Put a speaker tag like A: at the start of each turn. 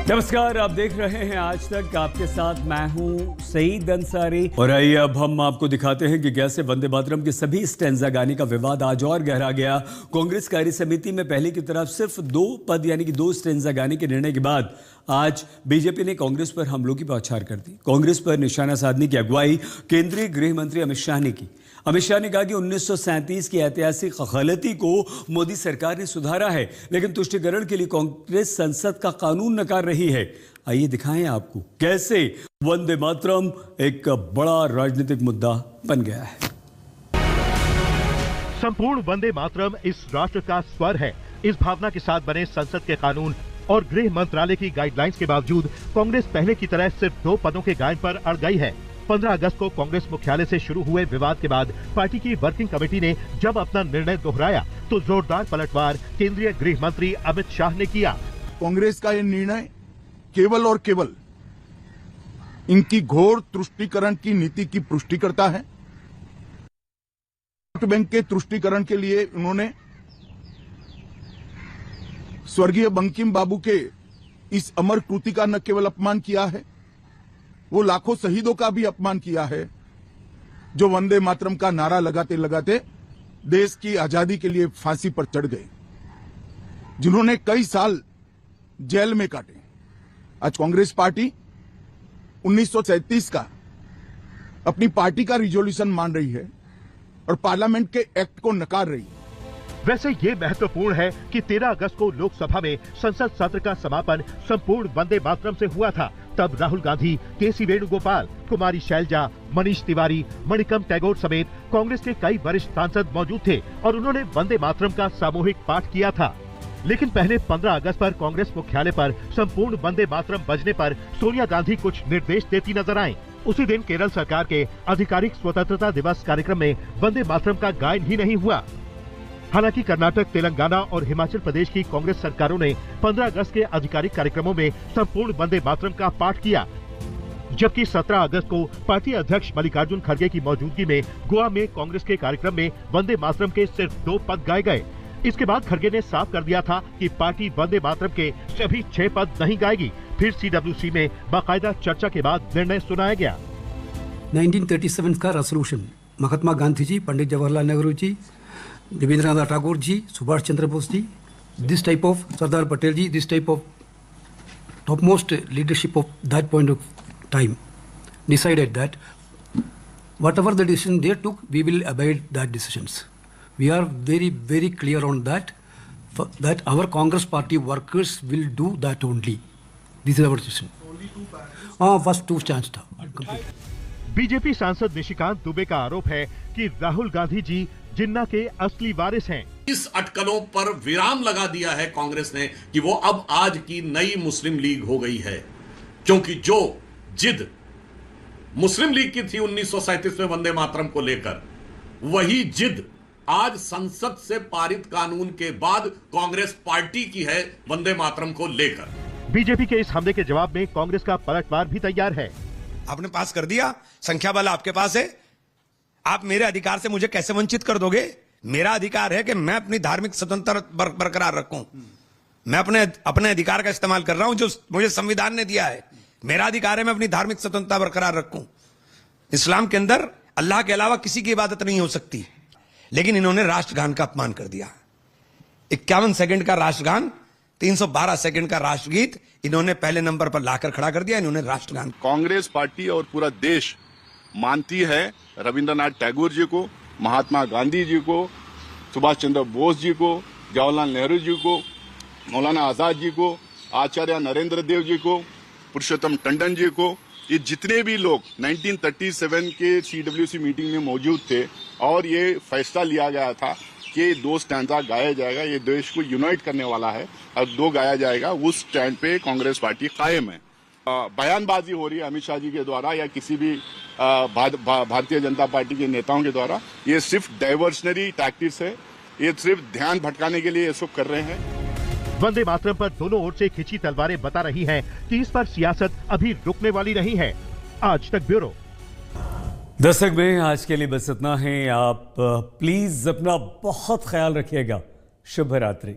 A: नमस्कार, आप देख रहे हैं आज तक। आपके साथ मैं हूं सईद अंसारी और आइए अब हम आपको दिखाते हैं कि कैसे वंदे मातरम के सभी स्टैंजा गाने का विवाद आज और गहरा गया। कांग्रेस कार्य समिति में पहले की तरफ सिर्फ 2 पद यानी कि 2 स्टैंजा गाने के निर्णय के बाद आज बीजेपी ने कांग्रेस पर हमलों की बौछार कर दी। कांग्रेस पर निशाना साधने की अगुवाई केंद्रीय गृह मंत्री अमित शाह ने की। अमित शाह ने कहा कि 1937 की ऐतिहासिक गलती को मोदी सरकार ने सुधारा है, लेकिन तुष्टीकरण के लिए कांग्रेस संसद का कानून नकार रही है। आइए दिखाएं आपको कैसे वंदे मातरम एक बड़ा राजनीतिक मुद्दा बन गया है।
B: संपूर्ण वंदे मातरम इस राष्ट्र का स्वर है। इस भावना के साथ बने संसद के कानून और गृह मंत्रालय की गाइडलाइंस के बावजूद कांग्रेस पहले की तरह सिर्फ 2 पदों के गायन पर अड़ गई है। 15 अगस्त को कांग्रेस मुख्यालय से शुरू हुए विवाद के बाद पार्टी की वर्किंग कमेटी ने जब अपना निर्णय दोहराया तो जोरदार पलटवार केंद्रीय गृह मंत्री अमित शाह ने किया।
C: कांग्रेस का ये निर्णय केवल और केवल इनकी घोर तुष्टीकरण की नीति की पुष्टि करता है। वोट बैंक के तुष्टीकरण के लिए उन्होंने स्वर्गीय बंकिम बाबू के इस अमर कृति का न केवल अपमान किया है, वो लाखों शहीदों का भी अपमान किया है जो वंदे मातरम का नारा लगाते लगाते देश की आजादी के लिए फांसी पर चढ़ गए, जिन्होंने कई साल जेल में काटे। आज कांग्रेस पार्टी 1937 का अपनी पार्टी का रिजोल्यूशन मान रही है और पार्लियामेंट के एक्ट को नकार रही है।
B: वैसे ये महत्वपूर्ण है कि 13 अगस्त को लोकसभा में संसद सत्र का समापन संपूर्ण वंदे मातरम से हुआ था। तब राहुल गांधी, केसी वेणुगोपाल, कुमारी शैलजा, मनीष तिवारी, मणिकम टैगोर समेत कांग्रेस के कई वरिष्ठ सांसद मौजूद थे और उन्होंने वंदे मातरम का सामूहिक पाठ किया था। लेकिन पहले 15 अगस्त पर कांग्रेस मुख्यालय पर संपूर्ण वंदे मातरम बजने पर सोनिया गांधी कुछ निर्देश देती नजर आईं। उसी दिन केरल सरकार के आधिकारिक स्वतंत्रता दिवस कार्यक्रम में वंदे मातरम का गायन ही नहीं हुआ। हालांकि कर्नाटक, तेलंगाना और हिमाचल प्रदेश की कांग्रेस सरकारों ने 15 अगस्त के आधिकारिक कार्यक्रमों में संपूर्ण वंदे मातरम का पाठ किया, जबकि 17 अगस्त को पार्टी अध्यक्ष मल्लिकार्जुन खड़गे की मौजूदगी में गोवा में कांग्रेस के कार्यक्रम में वंदे मातरम के सिर्फ 2 पद गाए गए। इसके बाद खड़गे ने साफ कर दिया था कि पार्टी वंदे मातरम के सभी 6 पद नहीं गाएगी। फिर CWC में बाकायदा चर्चा के बाद निर्णय सुनाया गया।
D: 1937 का resolution Mahatma Gandhi ji, Pandit Jawaharlal Nehru ji, Rabindranath Tagore ji, Subhash Chandra Bose ji, this type of Sardar Patel ji, this type of topmost leadership of that point of time decided that whatever the decision they took, we will abide that decisions. We are very, very clear on that, that our Congress party workers will do that only. This is our decision. Only 2 parties? First 2 stands था।
B: BJP सांसद निशिकांत दुबे का आरोप है कि राहुल गांधी जी जिन्ना के असली वारिस हैं।
E: इस अटकलों पर विराम लगा दिया है कांग्रेस ने कि वो अब आज की नई मुस्लिम लीग हो गई है, क्योंकि जो जिद मुस्लिम लीग की थी 1937 में वंदे मातरम को लेकर, वही जिद आज संसद से पारित कानून के बाद कांग्रेस पार्टी की है वंदे मातरम को लेकर।
B: बीजेपी के इस हमले के जवाब में कांग्रेस का पलटवार भी तैयार है।
F: आपने पास कर दिया, संख्या बल आपके पास है, आप मेरे अधिकार से मुझे कैसे वंचित कर दोगे? मेरा अधिकार है कि मैं अपनी धार्मिक स्वतंत्रता बरकरार रखूं। मैं अपने अधिकार का इस्तेमाल कर रहा हूं जो मुझे संविधान ने दिया है। मेरा अधिकार है मैं अपनी धार्मिक स्वतंत्रता बरकरार रखूं। इस्लाम के अंदर अल्लाह के अलावा किसी की इबादत नहीं हो सकती, लेकिन इन्होंने राष्ट्रगान का अपमान कर दिया। 51 सेकंड का राष्ट्रगान, 312 सेकंड का राष्ट्रगीत इन्होंने पहले नंबर पर लाकर खड़ा कर दिया। इन्होंने राष्ट्रगान।
C: कांग्रेस पार्टी और पूरा देश मानती है रविंद्रनाथ टैगोर जी को, महात्मा गांधी जी को, सुभाष चंद्र बोस जी को, जवाहरलाल नेहरू जी को, मौलाना आजाद जी को, आचार्य नरेंद्र देव जी को, पुरुषोत्तम टंडन जी को। ये जितने भी लोग 1937 के CWC मीटिंग में मौजूद थे और ये फैसला लिया गया था कि 2 स्टैंजा गाया जाएगा, ये देश को यूनाइट करने वाला है और 2 गाया जाएगा, उस स्टैंड पे कांग्रेस पार्टी कायम है। बयानबाजी हो रही है अमित शाह जी के द्वारा या किसी भी भारतीय जनता पार्टी के नेताओं के द्वारा, ये सिर्फ डाइवर्शनरी टैक्टिक्स है, ये सिर्फ ध्यान भटकाने के लिए ये सब कर रहे हैं।
B: वंदे मातरम पर दोनों ओर से खिंची तलवारें बता रही हैं कि इस पर सियासत अभी रुकने वाली नहीं है। आज तक ब्यूरो।
A: दस्तक में आज के लिए बस इतना है। आप प्लीज अपना बहुत ख्याल रखिएगा। शुभ रात्रि।